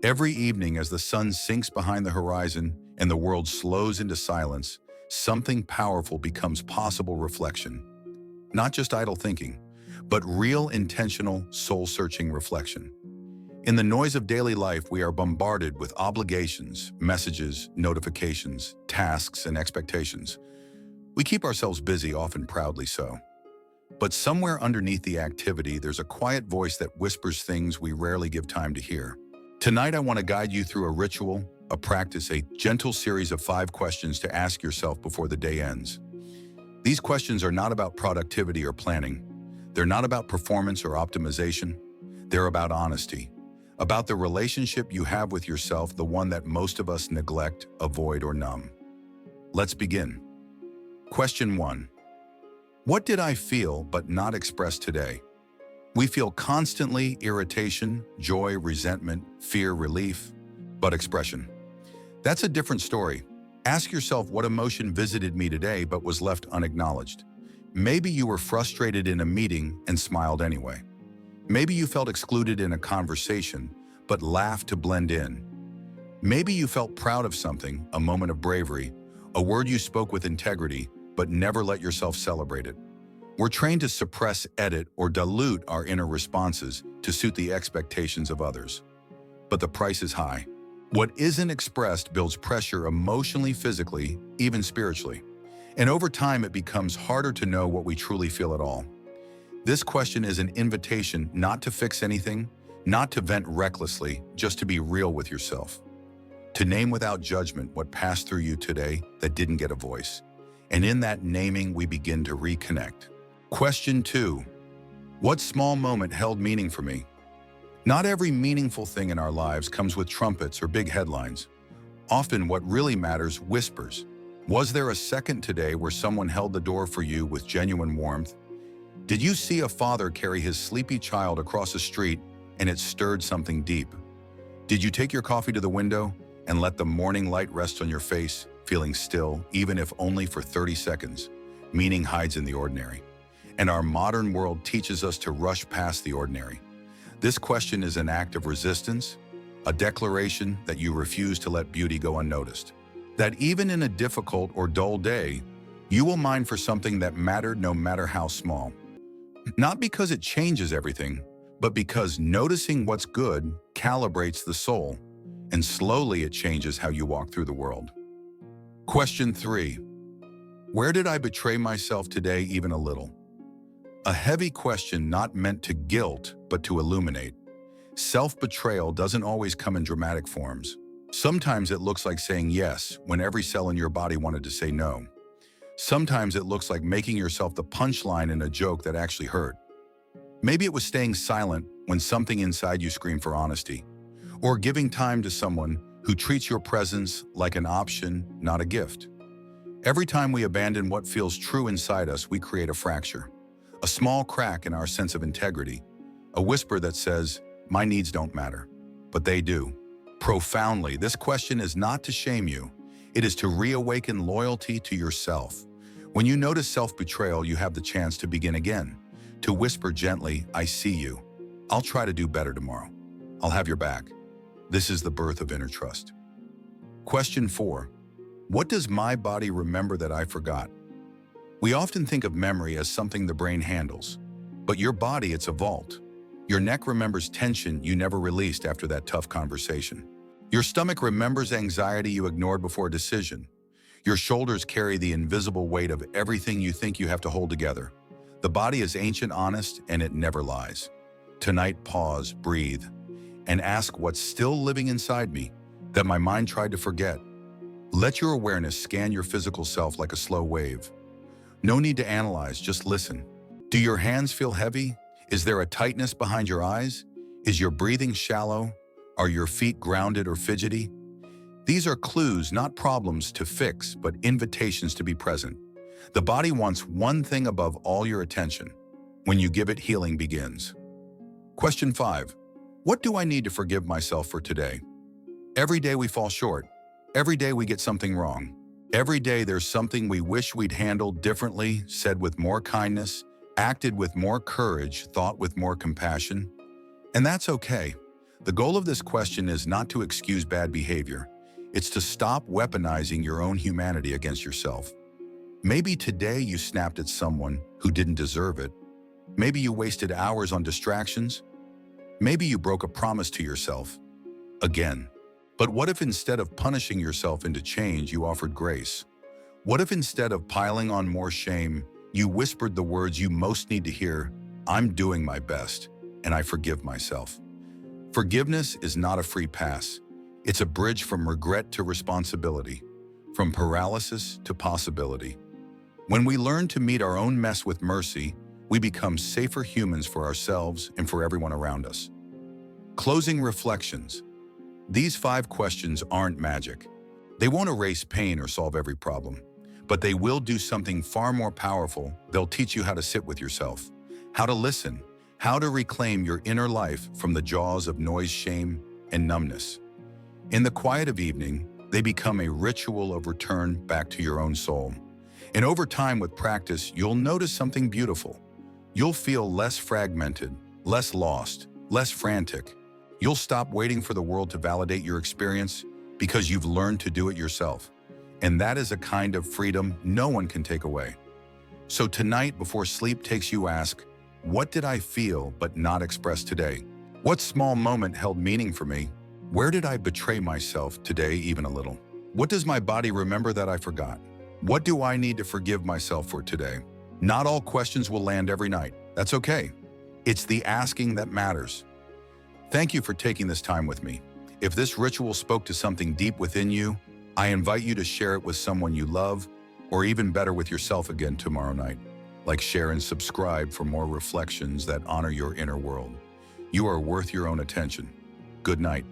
Every evening as the sun sinks behind the horizon and the world slows into silence, something powerful becomes possible: reflection. Not just idle thinking, but real, intentional, soul-searching reflection. In the noise of daily life, we are bombarded with obligations, messages, notifications, tasks, and expectations. We keep ourselves busy, often proudly so. But somewhere underneath the activity, there's a quiet voice that whispers things we rarely give time to hear. Tonight, I want to guide you through a ritual, a practice, a gentle series of 5 questions to ask yourself before the day ends. These questions are not about productivity or planning. They're not about performance or optimization. They're about honesty, about the relationship you have with yourself, the one that most of us neglect, avoid, or numb. Let's begin. Question 1. What did I feel but not express today? We feel constantly irritation, joy, resentment, fear, relief, but expression. That's a different story. Ask yourself, what emotion visited me today but was left unacknowledged? Maybe you were frustrated in a meeting and smiled anyway. Maybe you felt excluded in a conversation but laughed to blend in. Maybe you felt proud of something, a moment of bravery, a word you spoke with integrity but never let yourself celebrate it. We're trained to suppress, edit, or dilute our inner responses to suit the expectations of others. But the price is high. What isn't expressed builds pressure emotionally, physically, even spiritually. And over time, it becomes harder to know what we truly feel at all. This question is an invitation not to fix anything, not to vent recklessly, just to be real with yourself. To name without judgment what passed through you today that didn't get a voice. And in that naming, we begin to reconnect. Question 2. What small moment held meaning for me? Not every meaningful thing in our lives comes with trumpets or big headlines. Often what really matters whispers. Was there a second today where someone held the door for you with genuine warmth? Did you see a father carry his sleepy child across the street and it stirred something deep? Did you take your coffee to the window and let the morning light rest on your face, feeling still, even if only for 30 seconds? Meaning hides in the ordinary. And our modern world teaches us to rush past the ordinary. This question is an act of resistance, a declaration that you refuse to let beauty go unnoticed. That even in a difficult or dull day, you will mine for something that mattered, no matter how small. Not because it changes everything, but because noticing what's good calibrates the soul, and slowly it changes how you walk through the world. Question 3. Where did I betray myself today, even a little? A heavy question not meant to guilt, but to illuminate. Self-betrayal doesn't always come in dramatic forms. Sometimes it looks like saying yes when every cell in your body wanted to say no. Sometimes it looks like making yourself the punchline in a joke that actually hurt. Maybe it was staying silent when something inside you screamed for honesty, or giving time to someone who treats your presence like an option, not a gift. Every time we abandon what feels true inside us, we create a fracture. A small crack in our sense of integrity, a whisper that says, my needs don't matter, but they do. Profoundly, this question is not to shame you. It is to reawaken loyalty to yourself. When you notice self-betrayal, you have the chance to begin again, to whisper gently, I see you. I'll try to do better tomorrow. I'll have your back. This is the birth of inner trust. Question 4. What does my body remember that I forgot? We often think of memory as something the brain handles, but your body, it's a vault. Your neck remembers tension you never released after that tough conversation. Your stomach remembers anxiety you ignored before a decision. Your shoulders carry the invisible weight of everything you think you have to hold together. The body is ancient, honest, and it never lies. Tonight, pause, breathe, and ask what's still living inside me that my mind tried to forget. Let your awareness scan your physical self like a slow wave. No need to analyze, just listen. Do your hands feel heavy? Is there a tightness behind your eyes? Is your breathing shallow? Are your feet grounded or fidgety? These are clues, not problems to fix, but invitations to be present. The body wants one thing above all your attention. When you give it, healing begins. Question 5. What do I need to forgive myself for today? Every day we fall short. Every day we get something wrong. Every day there's something we wish we'd handled differently, said with more kindness, acted with more courage, thought with more compassion. And that's okay. The goal of this question is not to excuse bad behavior. It's to stop weaponizing your own humanity against yourself. Maybe today you snapped at someone who didn't deserve it. Maybe you wasted hours on distractions. Maybe you broke a promise to yourself. Again. But what if instead of punishing yourself into change, you offered grace? What if instead of piling on more shame, you whispered the words you most need to hear, "I'm doing my best, and I forgive myself"? Forgiveness is not a free pass. It's a bridge from regret to responsibility, from paralysis to possibility. When we learn to meet our own mess with mercy, we become safer humans for ourselves and for everyone around us. Closing reflections. These 5 questions aren't magic. They won't erase pain or solve every problem, but they will do something far more powerful. They'll teach you how to sit with yourself, how to listen, how to reclaim your inner life from the jaws of noise, shame, and numbness. In the quiet of evening, they become a ritual of return back to your own soul. And over time, with practice, you'll notice something beautiful. You'll feel less fragmented, less lost, less frantic. You'll stop waiting for the world to validate your experience because you've learned to do it yourself. And that is a kind of freedom no one can take away. So tonight, before sleep takes you, ask, what did I feel but not express today? What small moment held meaning for me? Where did I betray myself today even a little? What does my body remember that I forgot? What do I need to forgive myself for today? Not all questions will land every night. That's okay. It's the asking that matters. Thank you for taking this time with me. If this ritual spoke to something deep within you, I invite you to share it with someone you love, or even better, with yourself again tomorrow night. Like, share, and subscribe for more reflections that honor your inner world. You are worth your own attention. Good night.